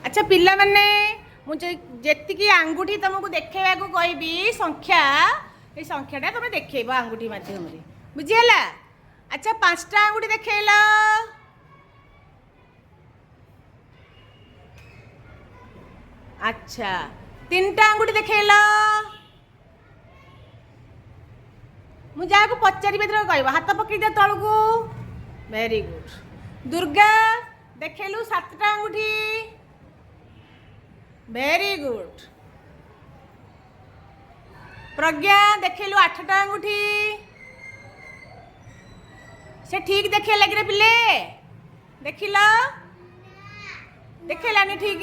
अच्छा पिला माने मुझे जेतिकी आंगुठी तुमको देखा कहबी संख्या ये संख्याटा तुम देखेब आंगुठी मध्यम बुझीगला। अच्छा 5टा आंगुठी देखल। अच्छा 3टा आंगुठी देखल। मुझे पचारि कह हाथ पकड़ दिया तलू। Very good. दुर्गा देखेलु 7टा आंगुठी। Very good. प्रज्ञा देखेलु 8टा आंगुठी। से ठीक देखे लगे पिले देखिल देखेलानी ठीक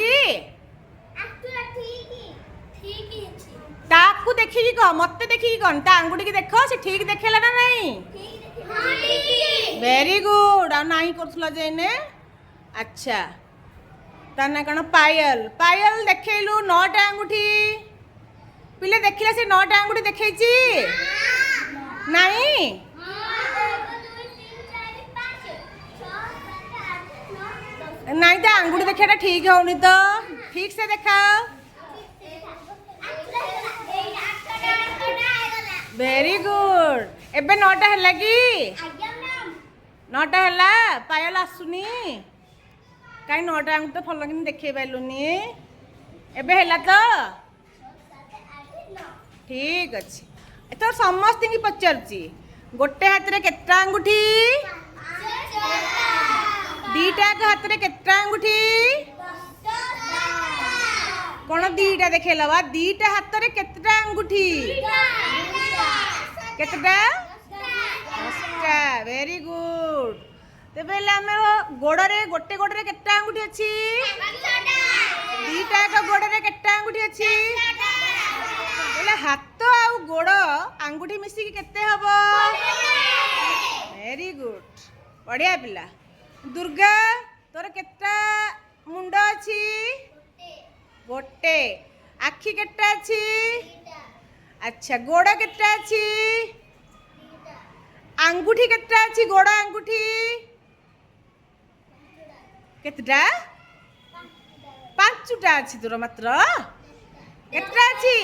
ताकू देखिकी कह मत देखिकी कौन ता आंगुठी की देख से ठीक देखेला ना नहीं। Very good. आ नहीं करथुला जेने। अच्छा ता ना कण पायल पायल देखेलु 9टा आंगुठी। पिले देखिला से 9टा आंगुठी देखैची नहीं। नहीं तो आंगुठी देखा ठीक होनी तो ठीक से देखा। Very good. एबे 9टा है कि 9टा है पायल आसुनी कहीं 9टा आंगुठी तो फल कि देखे पाइलुनी एबे है तो ठीक अच्छे। तो समस्त की पचारुची गोटे हाथ में केटा आंगुठी 2टा हाथ में केटा आंगुठी कौन 2टा देखेल बा 2टा हाथ में केटा आंगुठी केतटा 10टा। Very good. तेबे आम गोड़े गोटे गोड़े केटा आंगुठी अच्छी 2टा गोड़े केटा आंगुठी अच्छी हाथ आउ गोड़ आंगुठी मिसिकी केते हबो। वेरी गुड बढ़िया पिला। दुर्गा तोर केटा मुंड अच्छी गोटे आखि केटा अच्छी। अच्छा गोड़ केटा अच्छी आंगुठी केटा अच्छी गोड़ आंगुठी केतटा 5टा अच्छी तोर मात्र केतटा अच्छी